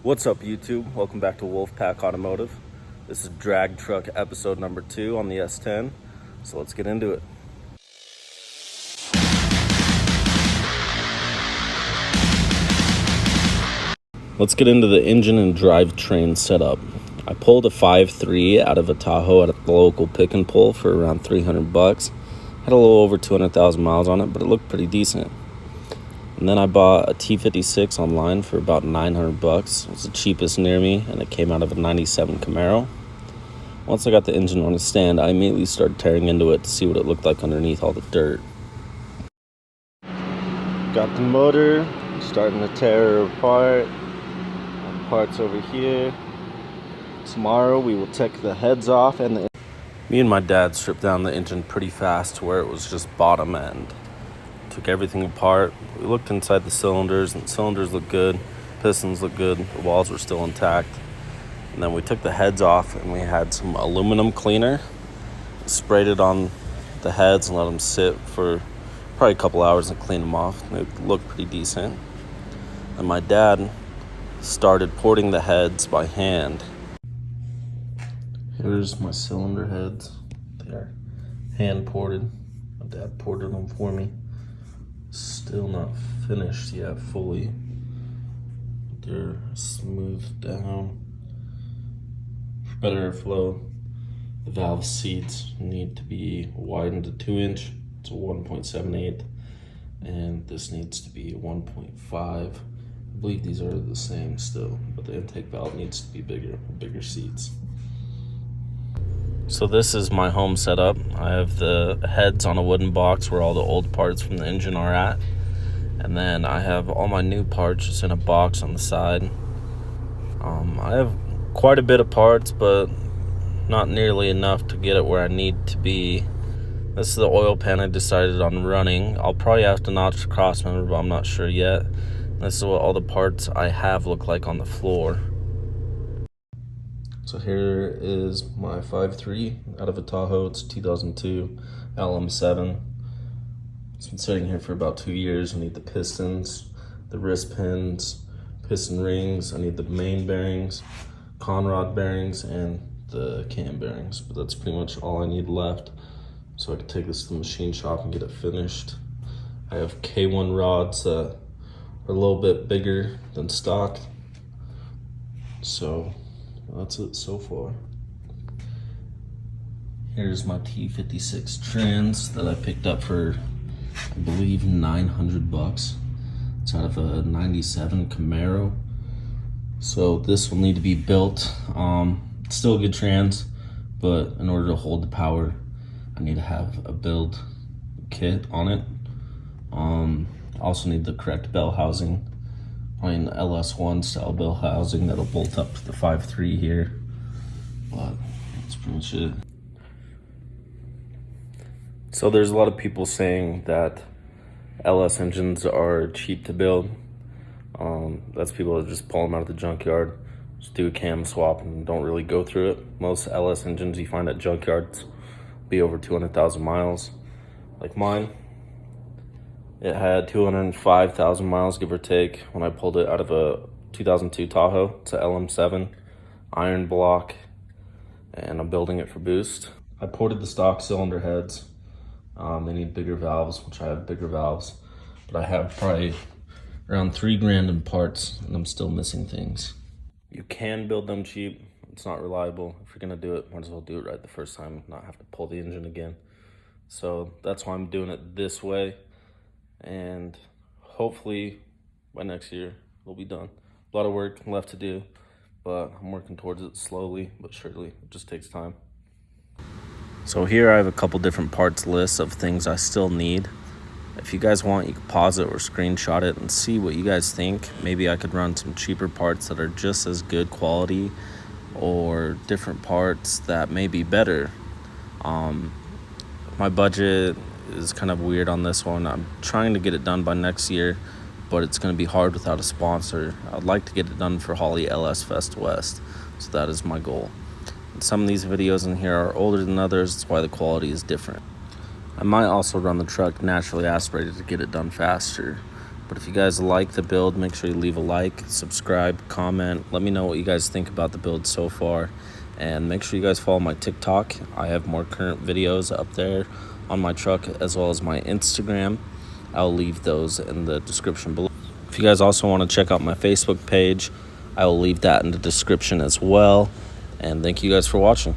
What's up, YouTube? Welcome back to Wolfpack Automotive. This is drag truck episode number 2 on the S10. So let's get into it. Let's get into the engine and drivetrain setup. I pulled a 5.3 out of a Tahoe at a local pick and pull for around $300. Had a little over 200,000 miles on it, but it looked pretty decent. And then I bought a T56 online for about $900. It was the cheapest near me, and it came out of a 97 Camaro. Once I got the engine on a stand, I immediately started tearing into it to see what it looked like underneath all the dirt. Got the motor, starting to tear her apart. Parts over here. Tomorrow we will take the heads off, and me and my dad stripped down the engine pretty fast to where it was just bottom end. Took everything apart. We looked inside the cylinders, and the cylinders looked good, pistons looked good, the walls were still intact. And then we took the heads off, and we had some aluminum cleaner, sprayed it on the heads and let them sit for probably a couple hours and clean them off. They looked pretty decent. And my dad started porting the heads by hand. Here's my cylinder heads. They are hand ported. My dad ported them for me. Still not finished yet fully. They're smoothed down. For better airflow, the valve seats need to be widened to 2-inch. It's a 1.78, and this needs to be 1.5. I believe these are the same still, but the intake valve needs to be bigger seats. So this is my home setup. I have the heads on a wooden box where all the old parts from the engine are at. And then I have all my new parts just in a box on the side. I have quite a bit of parts, but not nearly enough to get it where I need to be. This is the oil pan I decided on running. I'll probably have to notch the cross member, but I'm not sure yet. This is what all the parts I have look like on the floor. So here is my 5.3 out of a Tahoe. It's 2002 LM7. It's been sitting here for about 2 years. I need the pistons, the wrist pins, piston rings. I need the main bearings, conrod bearings, and the cam bearings. But that's pretty much all I need left. So I can take this to the machine shop and get it finished. I have K1 rods that are a little bit bigger than stock. So that's it so far. Here's my T56 trans that I picked up for, I believe, $900. It's out of a 97 Camaro. So this will need to be built. It's still a good trans, but in order to hold the power, I need to have a build kit on it. I also need the correct bell housing. Probably an LS1 style bell housing that'll bolt up to the 5.3 here, but that's pretty much it. So there's a lot of people saying that LS engines are cheap to build. That's people that just pull them out of the junkyard, just do a cam swap and don't really go through it. Most LS engines you find at junkyards be over 200,000 miles. Like mine, it had 205,000 miles, give or take, when I pulled it out of a 2002 Tahoe. It's a LM7 iron block, and I'm building it for boost. I ported the stock cylinder heads. They need bigger valves, which I have bigger valves, but I have probably around $3,000 in parts, and I'm still missing things. You can build them cheap. It's not reliable. If you're gonna do it, might as well do it right the first time, not have to pull the engine again. So that's why I'm doing it this way. And hopefully by next year it'll be done. A lot of work left to do, but I'm working towards it slowly but surely. It just takes time. So here I have a couple different parts lists of things I still need. If you guys want, you can pause it or screenshot it and see what you guys think. Maybe I could run some cheaper parts that are just as good quality, or different parts that may be better. My budget is kind of weird on this one. I'm trying to get it done by next year, but it's going to be hard without a sponsor. I'd like to get it done for Holly LS Fest West, so that is my goal. And some of these videos in here are older than others, that's why the quality is different. I might also run the truck naturally aspirated to get it done faster. But if you guys like the build, make sure you leave a like, subscribe, comment. Let me know what you guys think about the build so far. And make sure you guys follow my TikTok. I have more current videos up there on my truck, as well as my Instagram. I'll leave those in the description below. If you guys also want to check out my Facebook page, I will leave that in the description as well. And thank you guys for watching.